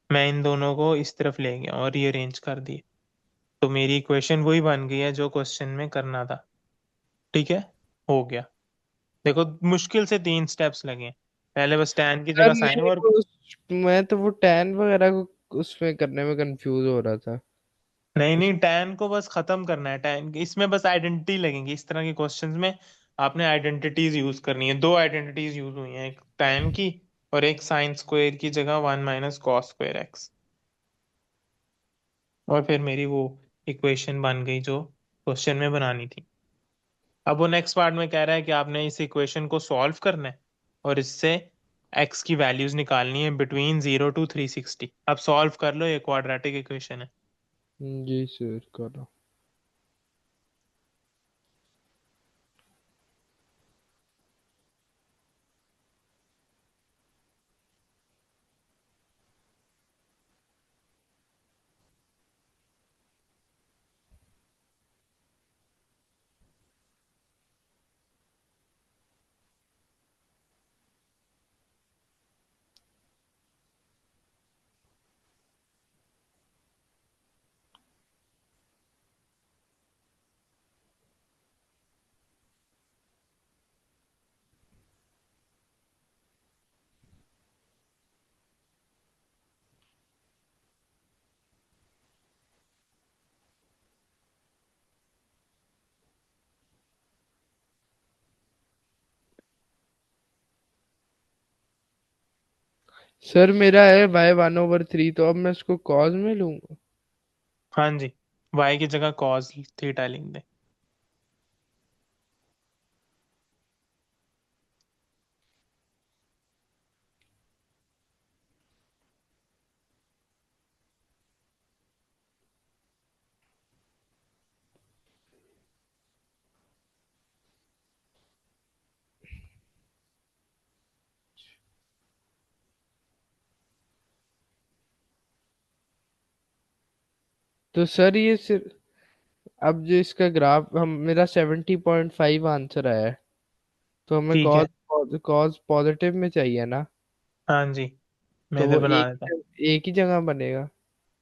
मैं इन दोनों को इस तरफ ले गया और रीअरेंज कर दिए, तो मेरी इक्वेशन वही बन गई है जो क्वेश्चन में करना था। ठीक है, हो गया। देखो, मुश्किल से 3 स्टेप्स लगे हैं। पहले बस tan की सर जगह साइन नहीं ओवर। मैं तो वो tan वगैरह को उसमें करने में कंफ्यूज हो रहा था। नहीं नहीं, tan को बस खत्म करना है। tan इसमें बस आइडेंटिटी लगेंगी इस तरह के क्वेश्चंस में। आपने आइडेंटिटीज यूज करनी है, दो आइडेंटिटीज यूज हुई हैं, एक tan की और एक साइन स्क्वायर की जगह 1 - cos²x। और फिर मेरी वो इक्वेशन बन गई जो क्वेश्चन में बनानी थी। अब वो नेक्स्ट पार्ट में कह रहा है कि आपने इस इक्वेशन को सॉल्व करना है और इससे x की वैल्यूज निकालनी है बिटवीन 0 to 360। अब सॉल्व कर लो, ये क्वाड्रेटिक इक्वेशन है। जी सर करो। सर मेरा है y1/3, तो अब मैं इसको cos में लूंगा। हाँ जी, y की जगह cos थीटा लिख दे। तो सर ये सिर्फ अब जो इसका ग्राफ हम मेरा 70.5 आंसर आया है, तो हमें ठीक cos है। cos पॉजिटिव में चाहिए ना। हाँ जी, मैं तो इधर वो बना देता हूँ। एक ही जगह बनेगा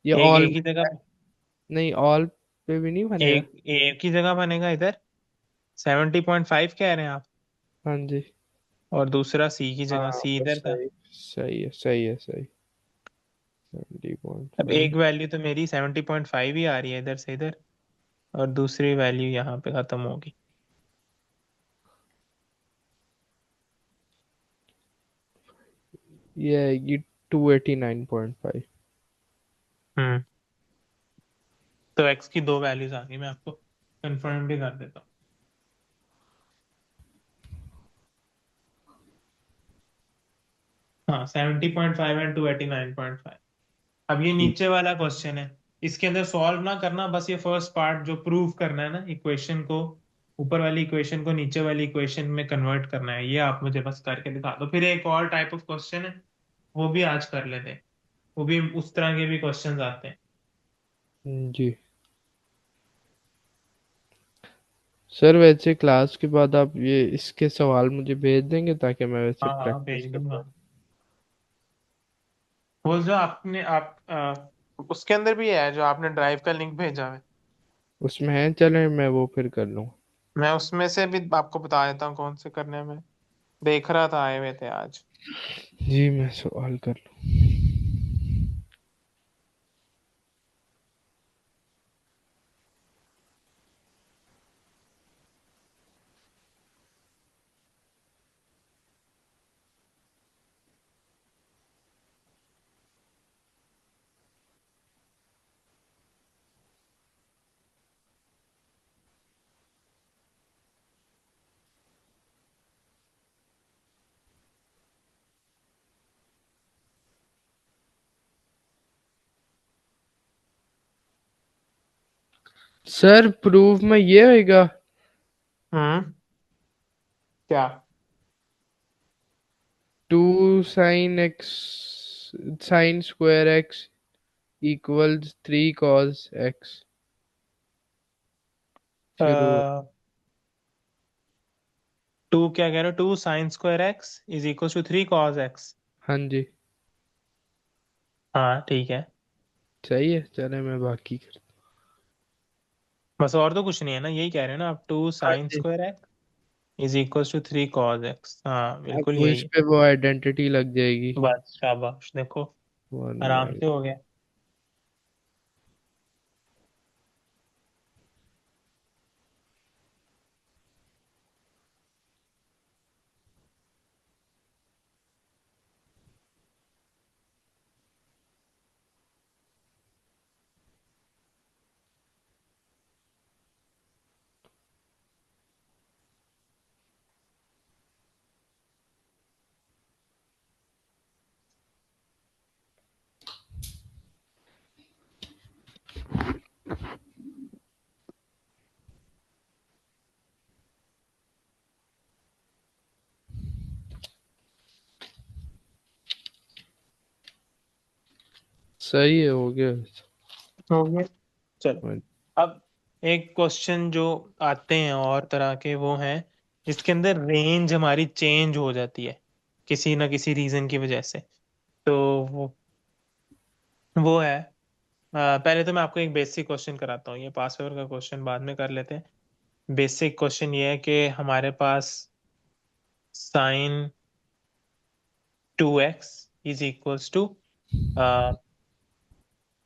या एक ऑल एक ही जगह, नहीं ऑल पे भी नहीं बनेगा। एक ही जगह बनेगा इधर। 70.5 कह रहे हैं आप, हाँ जी। और दूसरा सी की जगह, हाँ सी बस इधर था। सही। सही है सही है सही। सेवेंटी पॉइंट अब फाइव एक वैल्यू तो मेरी 70.5 ही आ रही है इधर से इधर, और दूसरी वैल्यू यहाँ पे खत्म होगी। ये आएगी 289.5। हम्म। तो एक्स की दो वैल्यूज आ गई, मैं आपको कंफर्म भी कर देता हूँ। हाँ, 70.5 एंड 289.5। अब ये ठीक। नीचे वाला क्वेश्चन है, इसके अंदर सॉल्व ना करना, बस ये फर्स्ट पार्ट जो प्रूव करना है ना इक्वेशन को, ऊपर वाली इक्वेशन को नीचे वाली इक्वेशन में कन्वर्ट करना है, ये आप मुझे बस करके दिखा दो। फिर एक और टाइप ऑफ क्वेश्चन है, वो भी आज कर लेते हैं। वो भी उस तरह के भी क्वेश्चंस आते हैं। जी सर, वैसे क्लास के बाद आप ये इसके सवाल मुझे भेज देंगे ताकि मैं वैसे हाँ हाँ, प्रैक्टिस भेज कर दूंगा। पाऊँ। वो जो आपने आप उसके अंदर भी है, जो आपने ड्राइव का लिंक भेजा है। उसमें है, चले मैं वो फिर कर लूँ। मैं उसमें से भी आपको बता देता हूँ कौन से करने में। देख रहा था, आए हुए थे आज। जी मैं सवाल कर लूँ। सर प्रूफ में ये होएगा, हम्म। क्या? 2 sin x sine square x equals 3 cos x। शुरू। टू क्या कह रहे हो? 2 sin² x = 3 cos x। हाँ जी। हाँ ठीक है। सही है, चले मैं बाकी कर। बस और तो कुछ नहीं है ना, यही कह रहे हो ना आप? टू हाँ साइन जी। Square x is equal to 3 cos x। हाँ अब बिल्कुल वो यही इस है। पे वो आइडेंटिटी लग जाएगी। बस शाबाश, देखो 1 आराम माइनस। से हो गया। सही है, हो गया। हो गया। चलो, अब एक क्वेश्चन जो आते हैं और तरह के, वो हैं जिसके अंदर रेंज हमारी चेंज हो जाती है किसी ना किसी रीजन की वजह से। तो वो है, पहले तो मैं आपको एक बेसिक क्वेश्चन कराता हूँ, ये पास पेपर का क्वेश्चन बाद में कर लेते हैं। बेसिक क्वेश्चन ये है कि हमारे पास sin 2x =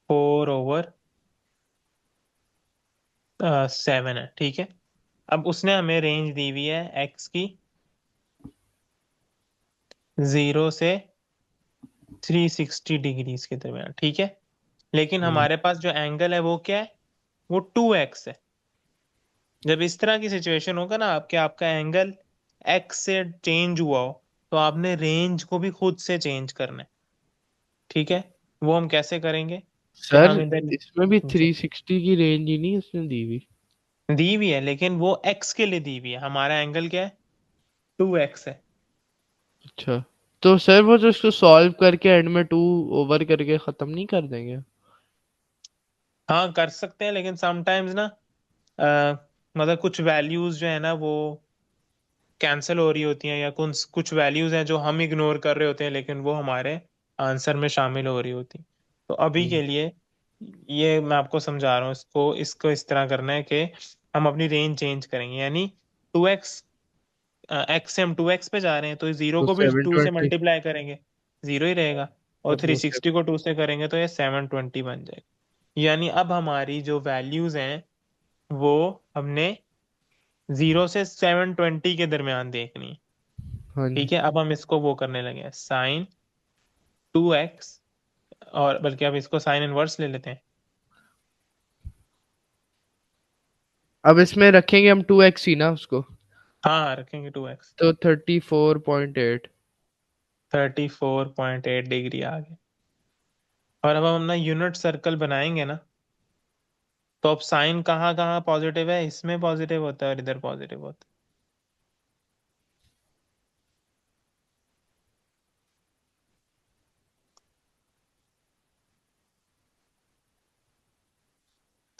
4/7 है, ठीक है। अब उसने हमें रेंज दी हुई है एक्स की 0 से 360 डिग्रीज के दरमियान, ठीक है। लेकिन हाँ। हमारे पास जो एंगल है वो क्या है? वो 2x है। जब इस तरह की सिचुएशन होगा ना आपके, आपका एंगल एक्स से चेंज हुआ हो, तो आपने रेंज को भी खुद से चेंज करना है, ठीक है। वो हम कैसे करेंगे कि सर हम इधर इसमें भी 360 की रेंज ही नहीं उसने दी हुई। दी हुई है, लेकिन वो एक्स के लिए दी हुई है। हमारा एंगल क्या है? 2x है। अच्छा, तो सर वो जो इसको सॉल्व करके एंड में 2 ओवर करके खत्म नहीं कर देंगे? हाँ कर सकते हैं, लेकिन समटाइम्स ना मतलब कुछ वैल्यूज जो है ना वो कैंसिल हो रही होती हैं, या कुछ कुछ वैल्यूज हैं जो हम इग्नोर कर रहे होते हैं लेकिन वो हमारे आंसर में शामिल हो रही होती। तो अभी के लिए ये मैं आपको समझा रहा हूँ, इसको इसको इस तरह करना है कि हम अपनी रेंज चेंज करेंगे, यानी 2x, एक्स से हम 2x पे जा रहे हैं तो जीरो तो को भी 2 से 720। मल्टीप्लाई करेंगे, जीरो ही रहेगा। और अब थ्री वो सिक्सटी को 2 से करेंगे तो ये 720 बन जाएगा। यानी अब हमारी जो वैल्यूज हैं वो हमने 0 से 720 के दरमियान देखनी है, हाँ जी। ठीक है। अब हम इसको वो करने लगे हैं sin 2x, और बल्कि अब इसको साइन इनवर्स ले लेते हैं। अब इसमें रखेंगे हम 2x ही ना उसको। हाँ हाँ, रखेंगे 2x। तो 34.8। 34.8 डिग्री आ गए। और अब हम अपना यूनिट सर्कल बनाएंगे ना, तो अब साइन कहाँ कहाँ पॉजिटिव है, इसमें पॉजिटिव होता है और इधर पॉजिटिव होता है।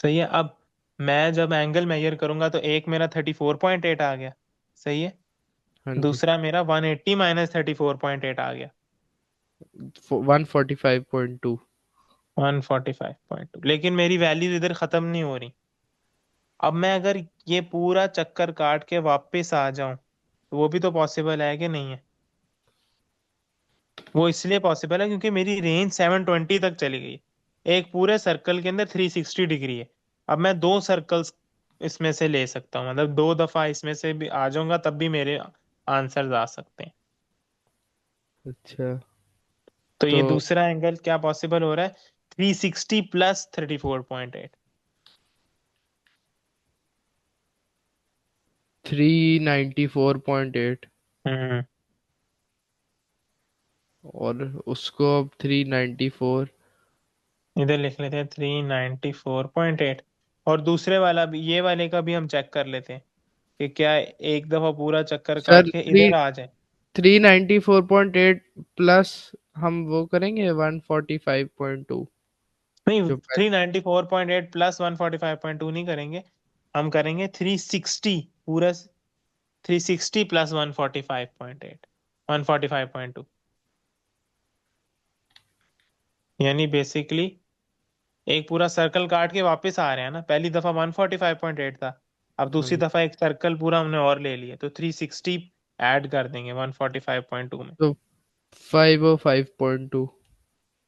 सही है। अब मैं जब एंगल मेजर करूंगा तो एक मेरा 34.8 आ गया, सही है। हाँ जी। दूसरा मेरा 180 माइनस 34.8 आ गया, 145.2। 145.2। लेकिन मेरी वैल्यूज इधर खत्म नहीं हो रही। अब मैं अगर ये पूरा चक्कर काट के वापस आ जाऊं तो वो भी तो पॉसिबल है कि नहीं है। वो इसलिए पॉसिबल है क्योंकि मेरी रेंज 720 तक चली गई। एक पूरे सर्कल के अंदर 360 डिग्री है। अब मैं दो सर्कल्स इसमें से ले सकता हूँ, मतलब दो दफा इसमें से भी आ जाऊंगा तब भी मेरे आंसर्स आ सकते हैं। अच्छा। तो तो ये दूसरा एंगल क्या पॉसिबल हो रहा है, 360 प्लस 34.8। 394.8, हम्म। और उसको अब 394। इधर लिख लेते हैं 394.8। और दूसरे वाला भी, ये वाले का भी हम चेक कर लेते हैं कि क्या एक दफा पूरा चक्कर काट सर के थ्री इधर आ जाए। 394.8 प्लस हम वो करेंगे 145.2 नहीं, जो पहले। 394.8 प्लस 145.2 नहीं करेंगे। हम करेंगे 360 पूरा, 360 प्लस 145.8, 145.2। यानी बेसिकली एक पूरा सर्कल काट के वापस आ रहे हैं ना। पहली दफा 145.8 था, अब हाँ दूसरी जी। दफा एक सर्कल पूरा हमने और ले लिया तो 360 ऐड कर देंगे 145.2 में। तो 505.2।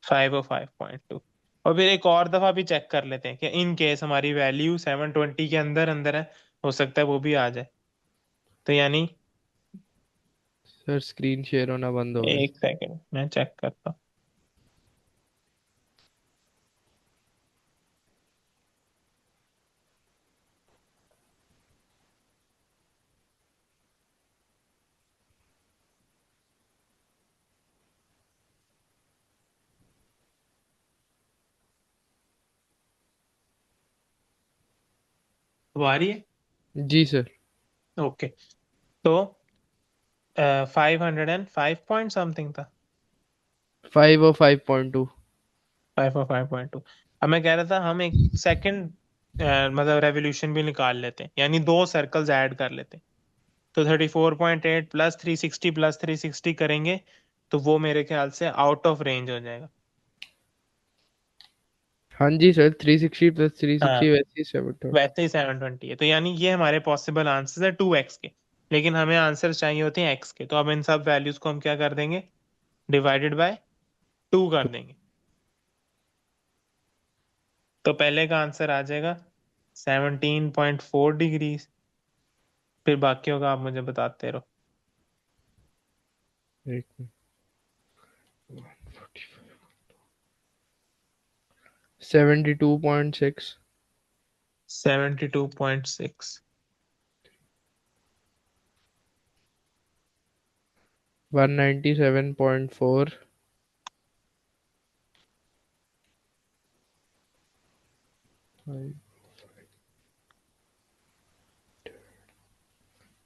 505.2। और फिर एक और दफा भी चेक कर लेते हैं कि इन केस हमारी वैल्यू 720 के अंदर अंदर है, हो सकता है वो भी आ जाए। तो यानी सर स्क्रीन शेयर होना बंद हो गई। एक सेकंड मैं चेक करता हूँ। अब आ रही है। जी सर। ओके। तो 505 समथिंग था। 505.2। 505.2। अब मैं कह रहा था हम एक सेकंड मतलब रेवोल्यूशन भी निकाल लेते हैं, यानी दो सर्कल्स ऐड कर लेते हैं। तो 34.8 प्लस 360 प्लस 360 करेंगे तो वो मेरे ख्याल से आउट ऑफ रेंज हो जाएगा। हाँ जी सर, 360 प्लस 360 हाँ, वैसे ही 720। वैसे ही 720 है। तो यानी ये हमारे पॉसिबल आंसर्स है 2x के। लेकिन हमें आंसर चाहिए होते हैं x के, तो अब इन सब वैल्यूज को हम क्या कर देंगे, डिवाइडेड बाय 2 कर देंगे। तो पहले का आंसर आ जाएगा 17.4 डिग्री। फिर बाकियों का आप मुझे बताते रहो। एक मिनट। 72.6। 72.6। 197.4।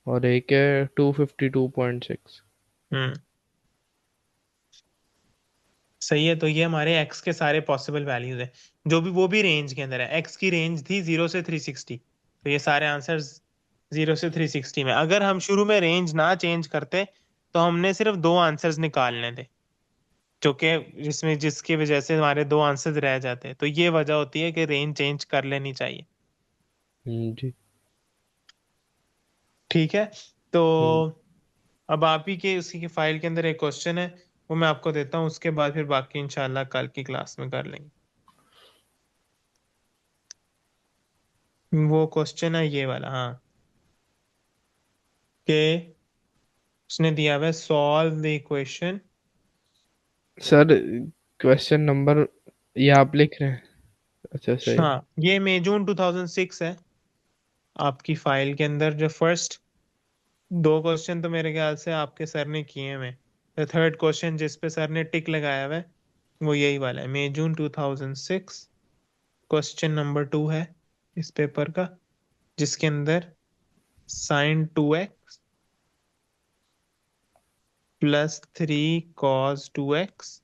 और एक है 252.6। हम्म। सही है। तो ये हमारे x के सारे पॉसिबल वैल्यूज हैं, जो भी वो भी रेंज के अंदर है। x की रेंज थी 0 से 360, तो ये सारे आंसर्स 0 से 360 में। अगर हम शुरू में रेंज ना चेंज करते तो हमने सिर्फ दो आंसर्स निकालने थे, जो कि जिसमें जिसकी वजह से हमारे दो आंसर्स रह जाते हैं। तो ये वजह होती है कि रेंज चेंज कर लेनी चाहिए। जी। ठीक है। तो हम्म। अब आप ही के उसी की फाइल के अंदर एक क्वेश्चन है, वो मैं आपको देता हूँ, उसके बाद फिर बाकी इंशाल्लाह कल की क्लास में कर लेंगे। वो क्वेश्चन है ये वाला, हाँ, कि उसने दिया हुआ है solve the equation. Sir question number ये आप लिख रहे हैं? अच्छा सही। हाँ, ये मई जून 2006 है आपकी फाइल के अंदर। जो फर्स्ट दो क्वेश्चन तो मेरे ख्याल से आपके सर ने किए हुए। द थर्ड क्वेश्चन जिस पे सर ने टिक लगाया हुआ है वो यही वाला है, मई जून 2006। क्वेश्चन नंबर 2 है इस पेपर का, जिसके अंदर sin 2x +3 cos 2x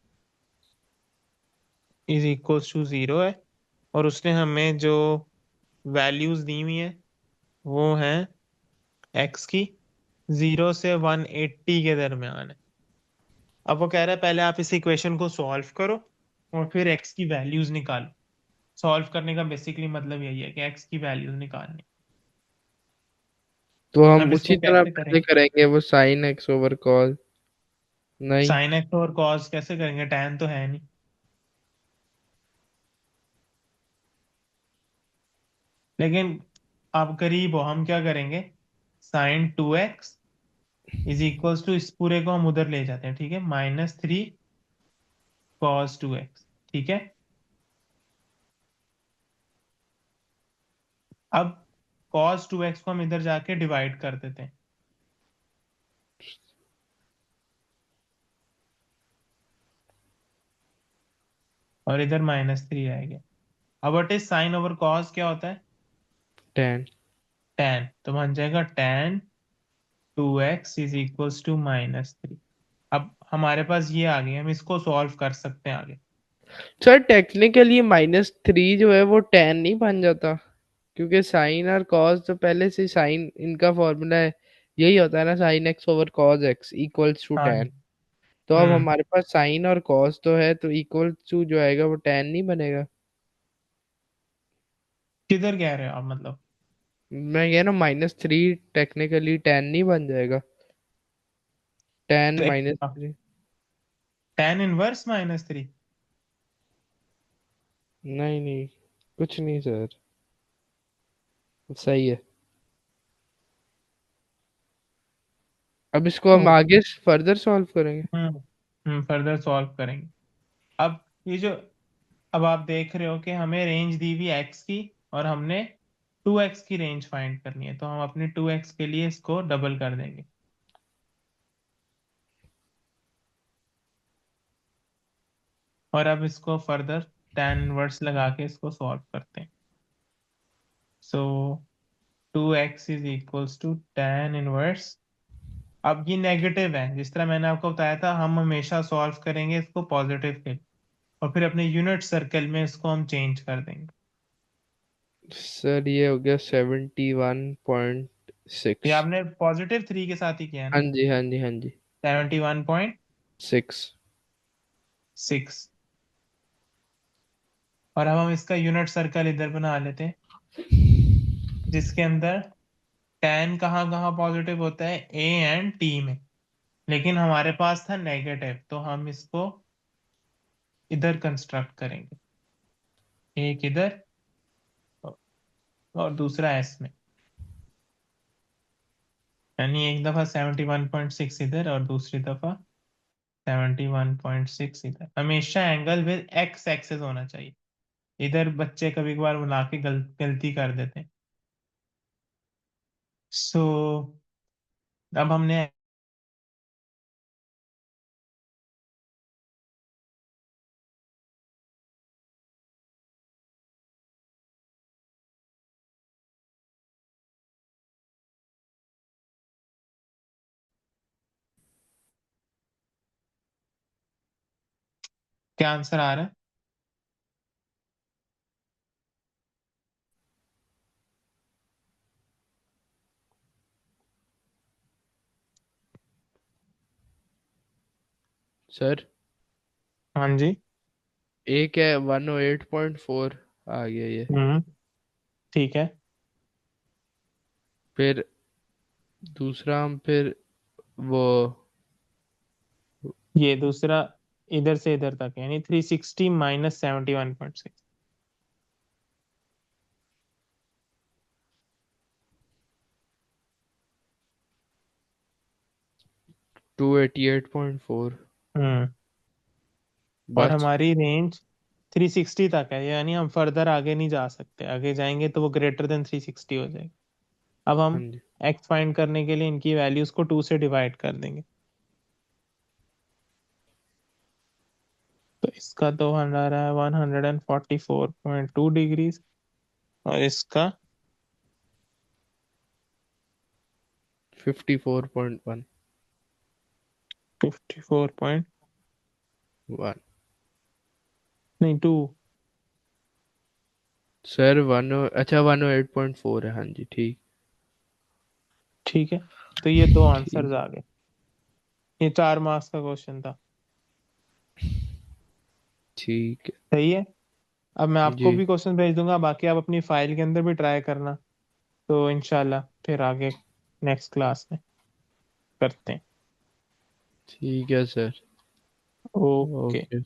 is equals to 0 है। और उसने हमें जो वैल्यूज दी हुई है वो है x की 0 से 180 के दरमियान है। अब वो कह रहा है पहले आप इस इक्वेशन को सॉल्व करो और फिर x की वैल्यूज निकालो। सॉल्व करने का बेसिकली मतलब यही है कि x की वैल्यूज निकालनी। तो हम अब उसी इसको तरह कैसे पहले करेंगे? करेंगे वो साइन एक्स ओवर कॉस। नहीं। साइन एक्स और कॉस कैसे करेंगे, tan तो है नहीं। लेकिन आप करीब हो, हम क्या करेंगे, sin 2x is equals to, इस पूरे को हम उधर ले जाते हैं, ठीक है, -3 cos 2x। ठीक है। अब cos 2x को हम इधर जाके डिवाइड कर देते हैं और इधर -3 आएगा। अब what is sine over cos क्या होता है? टेन। tan, तो बन जाएगा tan 2x is equals to -3। अब हमारे पास ये आ गई, हम इसको सॉल्व कर सकते हैं आगे। सर टेक्निकली -3 जो है वो टेन नहीं बन जाता, क्योंकि साइन और कॉस तो पहले से साइन इनका फॉर्मूला है, यही होता है ना, sine x over cos x equals to हाँ जी। टेन। तो अब हम्म। हमारे पास साइन और कॉस तो है, तो इक्वल टू जो आएगा वो टेन नहीं बनेगा। किधर कह रहे हो आप, मतलब? मैं कह रहा हूँ -3 टेक्निकली टेन नहीं बन जाएगा। टेन -3। tan inverse -3। नहीं नहीं, कुछ नहीं सर, सही है। अब इसको हम आगे फर्दर सॉल्व करेंगे। फर्दर सॉल्व करेंगे। अब ये जो, अब आप देख रहे हो कि हमें रेंज दी हुई एक्स की और हमने 2x की रेंज फाइंड करनी है, तो हम अपने 2x के लिए इसको डबल कर देंगे। और अब इसको फर्दर tan इनवर्स लगा के इसको सॉल्व करते हैं। So 2x is equals to tan inverse. अब ये नेगेटिव है, जिस तरह मैंने आपको बताया था, हम हमेशा सॉल्व करेंगे इसको पॉजिटिव के, और फिर अपने यूनिट सर्कल में इसको हम चेंज कर देंगे। सर ये हो गया 71.6। ये आपने +3 के साथ ही किया है हाँ ना? जी हाँ जी हाँ जी। 71.6। 6। और अब हम इसका यूनिट सर्कल इधर बना लेते हैं, जिसके अंदर tan कहाँ कहाँ पॉजिटिव होता है, A एंड T में। लेकिन हमारे पास था नेगेटिव, तो हम इसको इधर कंस्ट्रक्ट करेंगे, एक इधर और दूसरा S में। यानी एक दफा 71.6 इधर और दूसरी दफा 71.6 इधर। हमेशा एंगल विद एक्स एक्सेस होना चाहिए। इधर बच्चे कभी कभार बना के गलती कर देते हैं। सो अब हमने क्या आंसर आ रहा है? सर हाँ जी। एक है 108.4 आ गया ये। हम्म। ठीक है। फिर दूसरा हम फिर वो ये दूसरा इधर से इधर तक, यानी 360 -71.6। 288.4। हम्म। और बस। हमारी रेंज 360 तक है, यानी हम फर्दर आगे नहीं जा सकते, आगे जाएंगे तो वो ग्रेटर देन 360 हो जाएगी। अब हाँ हम जी। एक्स फाइंड करने के लिए इनकी वैल्यूज को 2 से डिवाइड कर देंगे। तो इसका तो आ रहा है 144.2 डिग्रीज। और इसका 54.1। 54 पॉइंट, 1। नहीं 2। सर 108.4 है, हाँ जी ठीक। ठीक है, तो ये दो आंसर्स ठीक। आ गए। ये 4 मार्क्स का क्वेश्चन था। ठीक सही है। अब मैं है आपको जी। भी क्वेश्चन भेज दूंगा, बाकी आप अपनी फाइल के अंदर भी ट्राई करना। तो इंशाल्लाह फिर आगे नेक्स्ट क्लास में करते हैं। ठीक है सर। ओके। ओके।